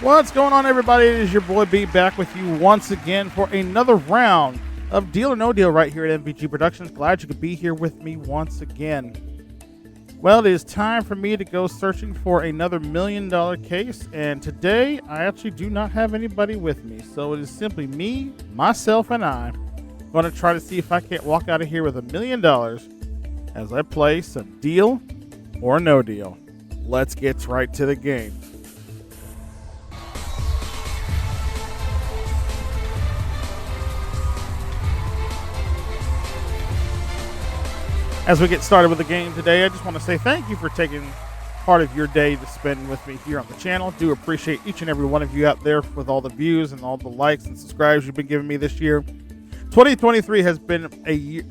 What's going on, everybody? It is your boy B back with you once again for another round of Deal or No Deal right here at MVG Productions. Glad you could be here with me once again. Well, it is time for me to go searching for another $1 million case, and today I actually do not have anybody with me, so it is simply me, myself, and I going to try to see if I can't walk out of here with $1 million as I play some Deal or No Deal. Let's get right to the game. As we get started with the game today, I just want to say thank you for taking part of your day to spend with me here on the channel. Do appreciate each and every one of you out there with all the views and all the likes and subscribes you've been giving me this year. 2023 has been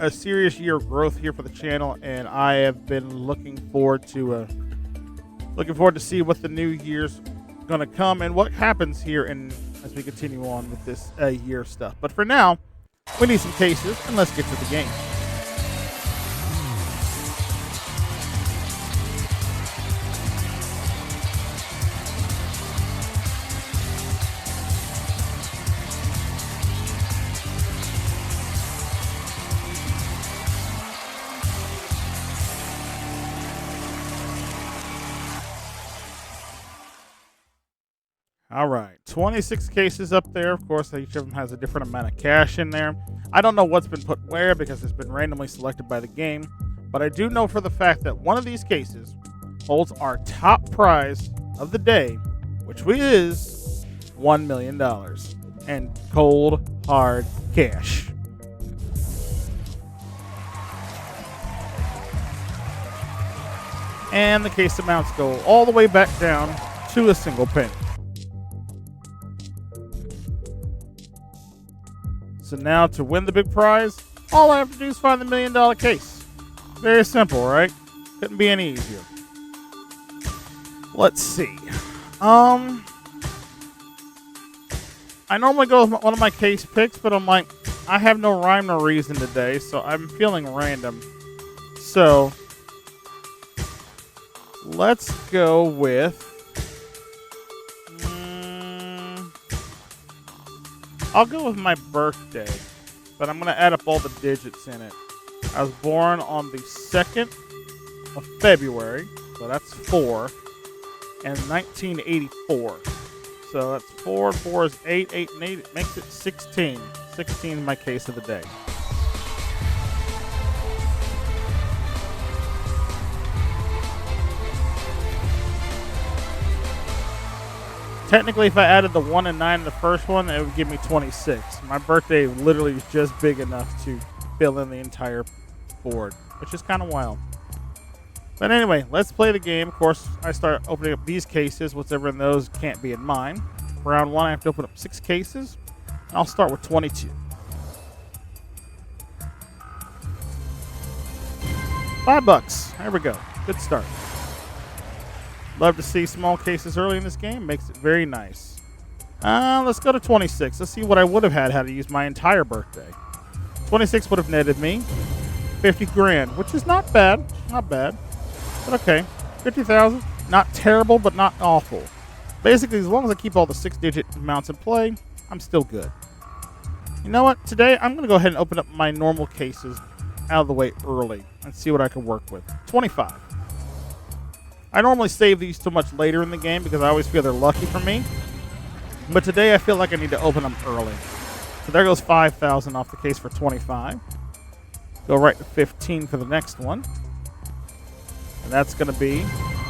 a serious year of growth here for the channel, and I have been looking forward to see what the new year's going to come and what happens here as we continue on with this year stuff. But for now, we need some cases, and let's get to the game. All right, 26 cases up there. Of course, each of them has a different amount of cash in there. I don't know what's been put where because it's been randomly selected by the game, but I do know for the fact that one of these cases holds our top prize of the day, which is $1 million and cold, hard cash. And the case amounts go all the way back down to a single penny. So now to win the big prize, all I have to do is find the $1 million case. Very simple, right? Couldn't be any easier. Let's see. I normally go with one of my case picks, but I'm like, I have no rhyme or reason today, so I'm feeling random. So let's go with... I'll go with my birthday, but I'm going to add up all the digits in it. I was born on the 2nd of February, so that's 4, and 1984. So that's 4, 4 is 8, 8 and 8, it makes it 16. 16 is my case of the day. Technically, if I added the 1 and 9 in the first one, it would give me 26. My birthday literally is just big enough to fill in the entire board, which is kind of wild. But anyway, let's play the game. Of course, I start opening up these cases. Whatever in those can't be in mine. For round 1, I have to open up 6 cases. And I'll start with 22. $5. There we go. Good start. Love to see small cases early in this game. Makes it very nice. Let's go to 26. Let's see what I would have had to use my entire birthday. 26 would have netted me 50 grand, which is not bad. Not bad. But okay. 50,000. Not terrible, but not awful. Basically, as long as I keep all the 6-digit amounts in play, I'm still good. You know what? Today, I'm going to go ahead and open up my normal cases out of the way early and see what I can work with. 25. I normally save these too much later in the game because I always feel they're lucky for me. But today I feel like I need to open them early. So there goes 5,000 off the case for 25. Go right to 15 for the next one. And that's going to be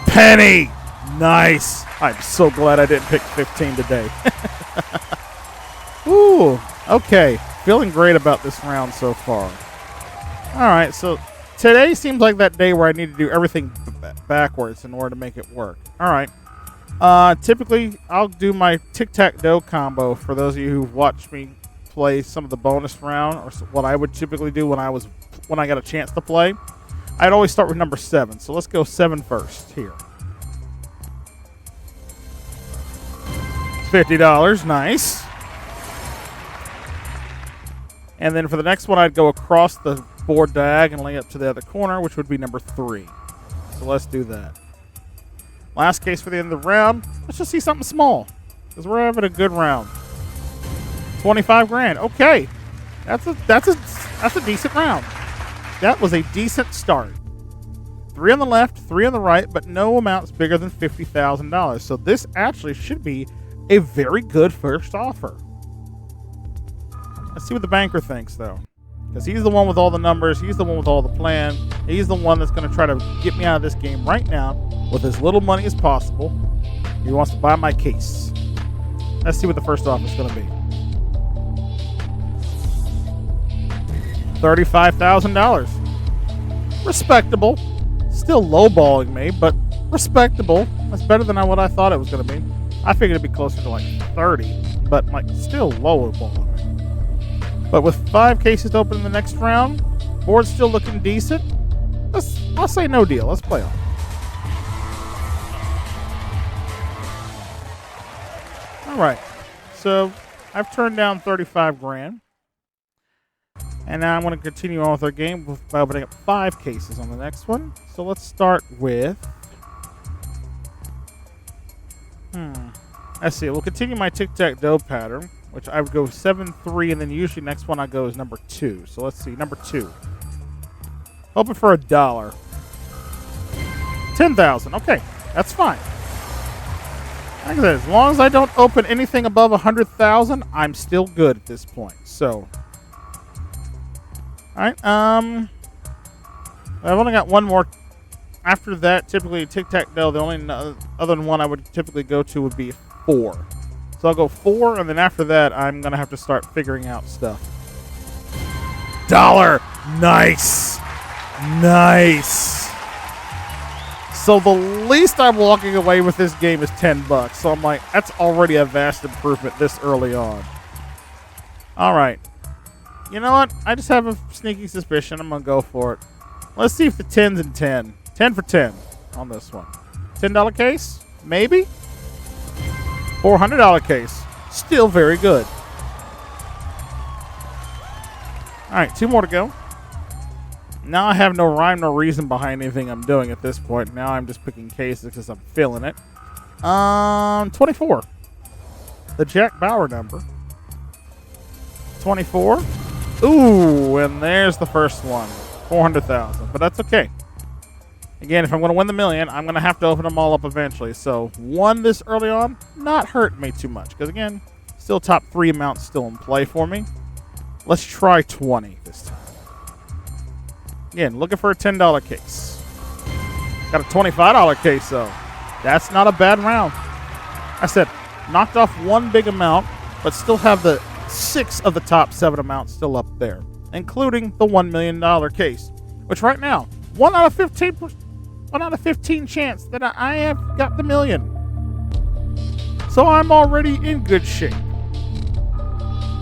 penny. Nice. I'm so glad I didn't pick 15 today. Ooh, okay. Feeling great about this round so far. All right, so today seems like that day where I need to do everything backwards in order to make it work. All right. Typically, I'll do my tic-tac-toe combo for those of you who've watched me play some of the bonus round, or what I would typically do when I got a chance to play. I'd always start with number 7. So let's go 7 first here. $50. Nice. And then for the next one, I'd go across the board diagonally up to the other corner, which would be number 3. So let's do that. Last case for the end of the round. Let's just see something small. because we're having a good round. 25 grand. Okay, that's a decent round. That was a decent start. 3 on the left, 3 on the right, but no amounts bigger than $50,000. So this actually should be a very good first offer. Let's see what the banker thinks, though. Because he's the one with all the numbers. He's the one with all the plan. He's the one that's going to try to get me out of this game right now with as little money as possible. He wants to buy my case. Let's see what the first offer is going to be. $35,000. Respectable. Still lowballing me, but respectable. That's better than what I thought it was going to be. I figured it'd be closer to like 30, but like still lowballing. But with 5 cases open in the next round, board's still looking decent. I'll say no deal. Let's play on. All right. So I've turned down 35 grand. And now I'm going to continue on with our game by opening up 5 cases on the next one. So let's start with... Let's see. We'll continue my tic-tac-toe pattern, which I would go 7-3, and then usually next one I go is number 2. So let's see. Number 2. Open for $1. 10,000. Okay. That's fine. Like I said, as long as I don't open anything above 100,000, I'm still good at this point. So... Alright, I've only got one more. After that, typically tic-tac-toe, the only other one I would typically go to would be 4. So I'll go 4, and then after that, I'm going to have to start figuring out stuff. $1! Nice! Nice! So the least I'm walking away with this game is $10. So I'm like, that's already a vast improvement this early on. Alright. You know what? I just have a sneaky suspicion. I'm going to go for it. Let's see if the 10's in 10. 10 for 10 on this one. $10 case? Maybe? $400 case. Still very good. Alright, 2 more to go. Now I have no rhyme, no reason behind anything I'm doing at this point. Now I'm just picking cases because I'm feeling it. 24. The Jack Bauer number. 24. Ooh, and there's the first one. 400,000, but that's okay. Again, if I'm going to win the million, I'm going to have to open them all up eventually. So 1 this early on, not hurt me too much. Because again, still top 3 amounts still in play for me. Let's try 20 this time. Again, looking for a $10 case. Got a $25 case though. That's not a bad round. I said, knocked off 1 big amount, but still have the 6 of the top 7 amounts still up there, including the $1 million case, which right now, 1 out of 15 chance that I have got the million. So I'm already in good shape.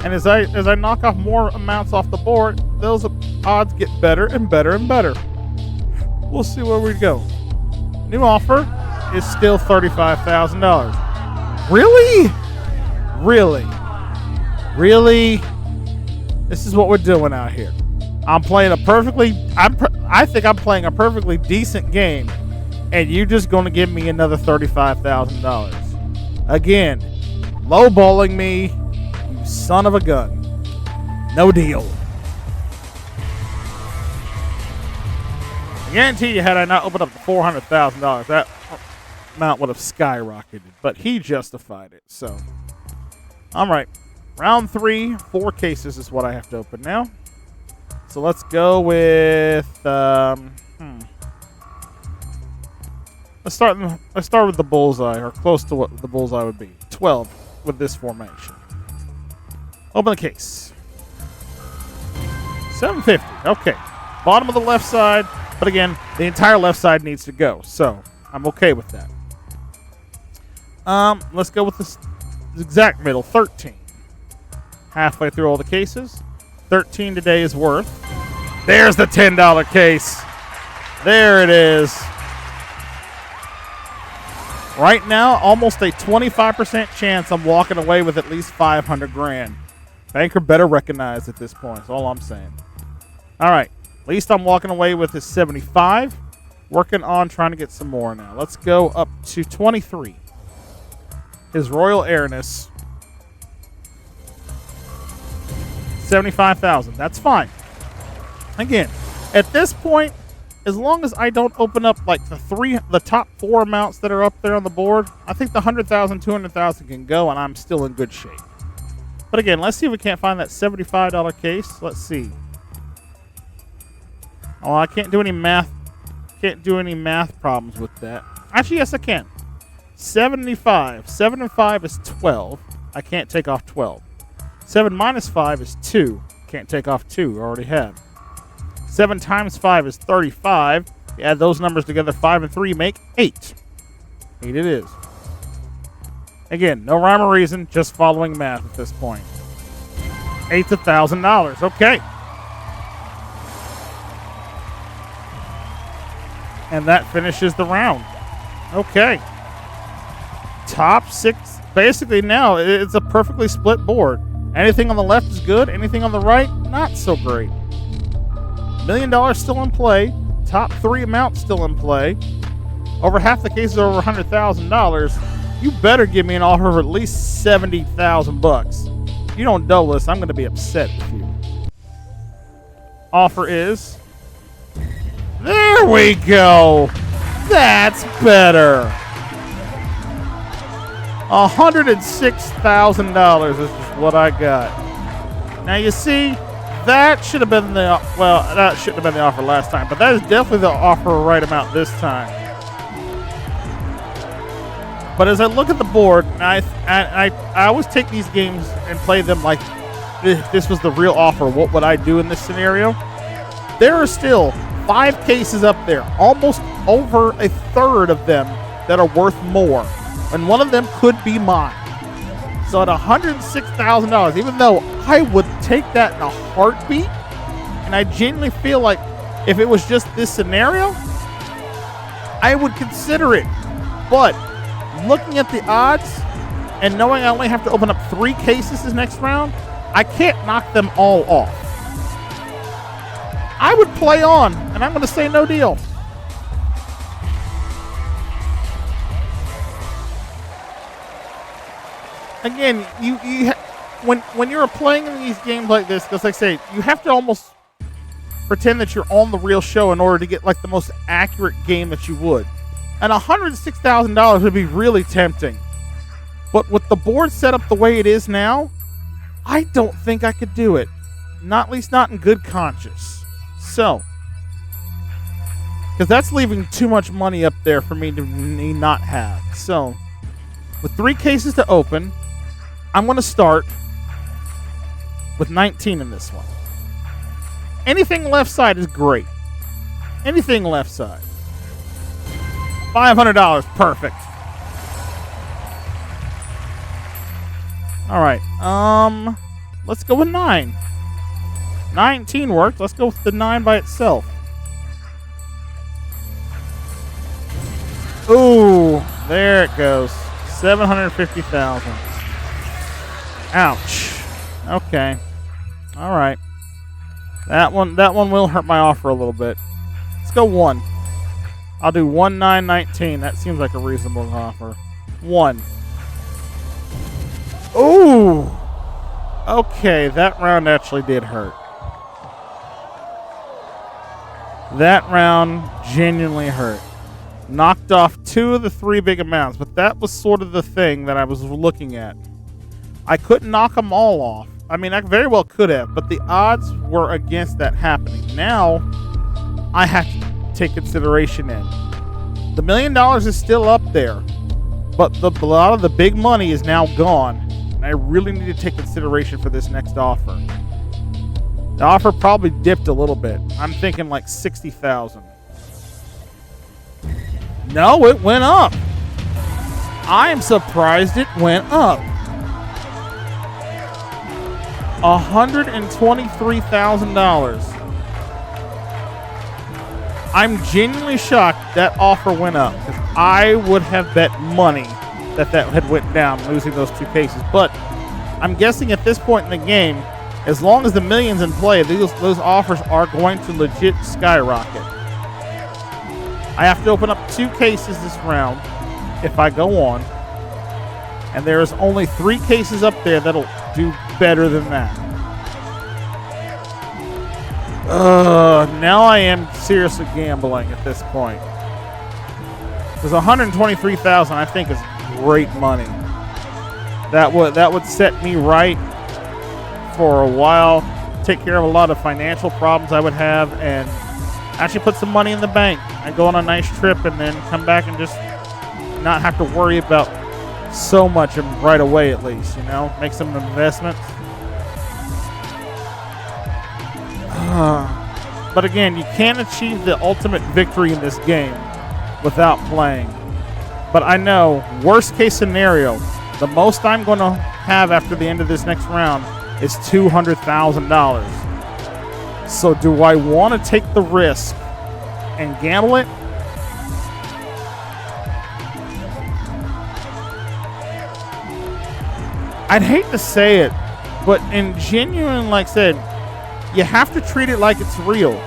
And as I knock off more amounts off the board, those odds get better and better and better. We'll see where we go. New offer is still $35,000. Really? Really? Really? This is what we're doing out here. I'm playing I think I'm playing a perfectly decent game, and you're just going to give me another $35,000. Again, lowballing me, you son of a gun. No deal. I guarantee you, had I not opened up the $400,000, that amount would have skyrocketed. But he justified it. So, all right. Round 3, 4 cases is what I have to open now. So let's go with let's start with the bullseye, or close to what the bullseye would be. 12 with this formation. Open the case. 750. Okay. Bottom of the left side, but again, the entire left side needs to go. So I'm okay with that. Let's go with this exact middle, 13. Halfway through all the cases. 13 today is worth. There's the $10 case. There it is. Right now, almost a 25% chance I'm walking away with at least 500 grand. Banker better recognize at this point. That's all I'm saying. All right. At least I'm walking away with is 75. Working on trying to get some more now. Let's go up to 23. His Royal Airness. 75,000. That's fine. Again, at this point, as long as I don't open up like the top 4 amounts that are up there on the board, I think the 100,000, 200,000 can go, and I'm still in good shape. But again, let's see if we can't find that $75 case. Let's see. Oh, I can't do any math. Can't do any math problems with that. Actually, yes, I can. 75. 7 and 5 is 12. I can't take off 12. 7 minus 5 is 2. Can't take off 2. Already have. 7 times 5 is 35. You add those numbers together, 5 and 3 make 8. 8 it is. Again, no rhyme or reason, just following math at this point. 8's $1,000. Okay. And that finishes the round. Okay. Top 6. Basically now, it's a perfectly split board. Anything on the left is good. Anything on the right, not so great. $1 million still in play. Top 3 amounts still in play. Over half the cases are over $100,000. You better give me an offer of at least 70,000 bucks. If you don't double this, I'm going to be upset with you. Offer is... There we go. That's better. $106,000 is just what I got. Now you see, that should have been the that shouldn't have been the offer last time, but that is definitely the offer right amount this time. But as I look at the board, and I always take these games and play them like this was the real offer. What would I do in this scenario? There are still 5 cases up there, almost over a third of them that are worth more. And one of them could be mine. So at $106,000, even though I would take that in a heartbeat, and I genuinely feel like if it was just this scenario, I would consider it. But looking at the odds and knowing I only have to open up 3 cases this next round, I can't knock them all off. I would play on, and I'm going to say no deal. Again, when you're playing in these games like this, because like I say, you have to almost pretend that you're on the real show in order to get like the most accurate game that you would. And $106,000 would be really tempting. But with the board set up the way it is now, I don't think I could do it. Not at least not in good conscience. So, because that's leaving too much money up there for me to not have. So, with 3 cases to open, I'm going to start with 19 in this one. Anything left side is great. Anything left side. $500, perfect. All right, let's go with 9. 19 worked. Let's go with the 9 by itself. Ooh, there it goes. 750,000. Ouch. Okay. All right. That one will hurt my offer a little bit. Let's go 1. I'll do 1,919. That seems like a reasonable offer. 1. Ooh. Okay, that round actually did hurt. That round genuinely hurt. Knocked off 2 of the 3 big amounts, but that was sort of the thing that I was looking at. I couldn't knock them all off. I mean, I very well could have, but the odds were against that happening. Now, I have to take consideration in. The $1 million is still up there, but a lot of the big money is now gone, and I really need to take consideration for this next offer. The offer probably dipped a little bit. I'm thinking like 60,000. No, it went up. I am surprised it went up. $123,000. I'm genuinely shocked that offer went up, because I would have bet money that had went down, losing those 2 cases. But I'm guessing at this point in the game, as long as the million's in play, those offers are going to legit skyrocket. I have to open up 2 cases this round if I go on. And there's only 3 cases up there that'll do better than that. Now I am seriously gambling at this point. Because 123,000 I think is great money. That would set me right for a while, take care of a lot of financial problems I would have, and actually put some money in the bank. I go on a nice trip and then come back and just not have to worry about so much right away, at least, you know, make some investments. But again, you can't achieve the ultimate victory in this game without playing. But I know, worst case scenario, the most I'm going to have after the end of this next round is $200,000. So do I want to take the risk and gamble it? I'd hate to say it, but in genuine, like I said, you have to treat it like it's real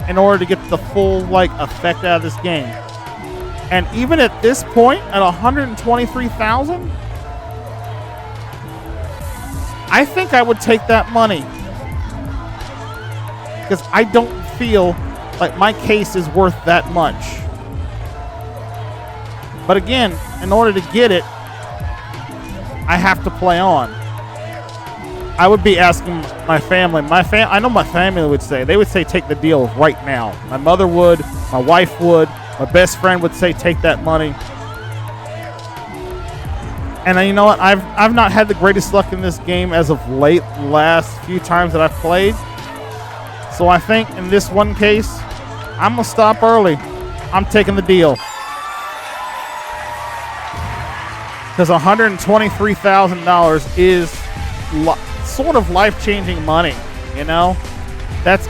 in order to get the full effect out of this game. And even at this point, at 123,000, I think I would take that money because I don't feel like my case is worth that much. But again, in order to get it, I have to play on. I would be asking my family. I know my family would say. They would say take the deal right now. My mother would. My wife would. My best friend would say take that money. And you know what? I've not had the greatest luck in this game as of late. Last few times that I've played. So I think in this one case, I'm gonna stop early. I'm taking the deal. Because $123,000 is sort of life-changing money, you know? That's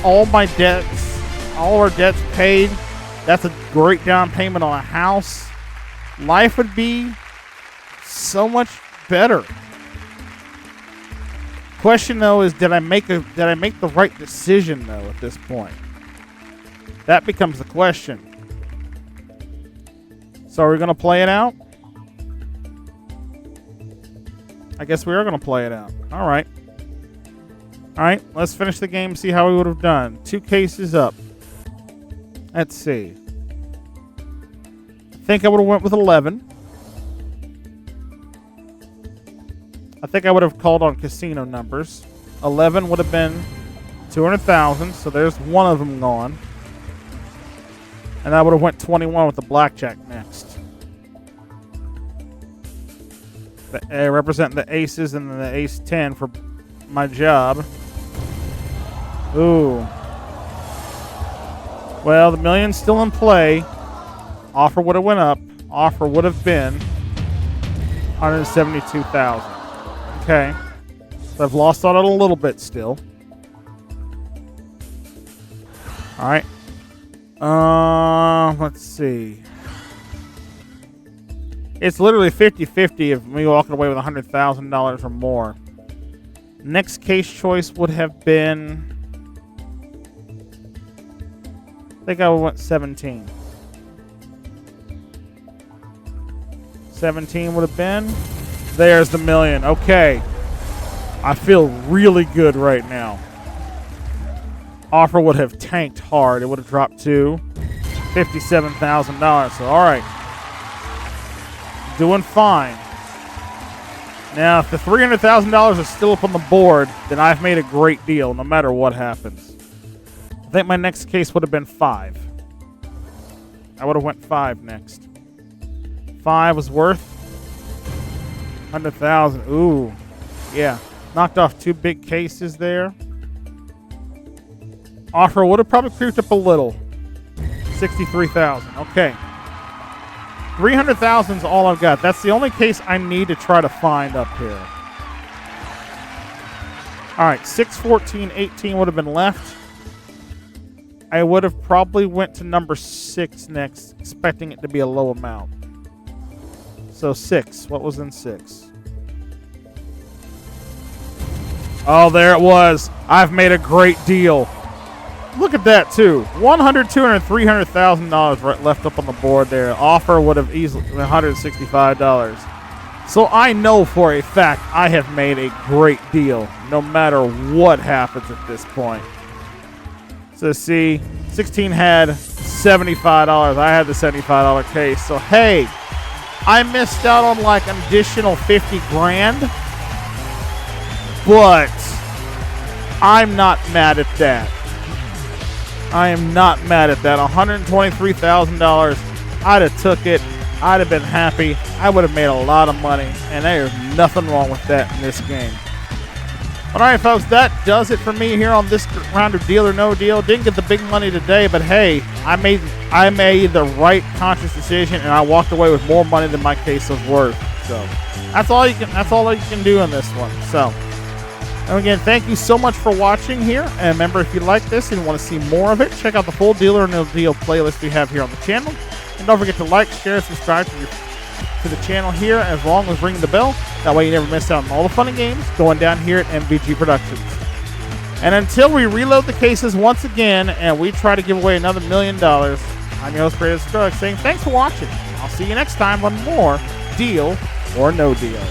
all my debts, all our debts paid. That's a great down payment on a house. Life would be so much better. Question though is, did I make the right decision though at this point? That becomes the question. So are we gonna play it out? I guess we are going to play it out. All right. All right. Let's finish the game, see how we would have done. 2 cases up. Let's see. I think I would have went with 11. I think I would have called on casino numbers. 11 would have been 200,000, so there's one of them gone. And I would have went 21 with the blackjack next. Representing the aces and the ace 10 for my job. Ooh. Well, the million's still in play. Offer would have went up. Offer would have been 172,000. Okay. So I've lost on it a little bit still. All right. Let's see. It's literally 50-50 of me walking away with $100,000 or more. Next case choice would have been... I think I went 17. 17 would have been... There's the million. Okay. I feel really good right now. Offer would have tanked hard. It would have dropped to $57,000. So, all right. Doing fine. Now, if the $300,000 is still up on the board, then I've made a great deal, no matter what happens. I think my next case would have been 5. I would have went 5 next. 5 was worth 100,000. Ooh, yeah, knocked off 2 big cases there. Offer would have probably creeped up a little. 63,000. Okay. 300,000 is all I've got. That's the only case I need to try to find up here. All right, 6, 14, 18 would have been left. I would have probably went to number 6 next, expecting it to be a low amount. So 6. What was in 6? Oh, there it was. I've made a great deal. Look at that, too. $100,000, $200,000, $300,000 left up on the board there. Offer would have easily been $165. So I know for a fact I have made a great deal no matter what happens at this point. So see, 16 had $75. I had the $75 case. So hey, I missed out on like an additional 50 grand. But I'm not mad at that. I am not mad at that. $123,000. I'd have took it. I'd have been happy. I would have made a lot of money, and there's nothing wrong with that in this game. All right, folks, that does it for me here on this round of Deal or No Deal. Didn't get the big money today, but hey, I made the right conscious decision, and I walked away with more money than my case was worth. So that's all you can do in this one. So. And again, thank you so much for watching here. And remember, if you like this and want to see more of it, check out the full Deal or No Deal playlist we have here on the channel. And don't forget to like, share, and subscribe to the channel here, as long as ringing the bell. That way you never miss out on all the fun and games going down here at MVG Productions. And until we reload the cases once again and we try to give away another $1 million, I'm your host, Brandon Scruggs, saying thanks for watching. I'll see you next time on more Deal or No Deal.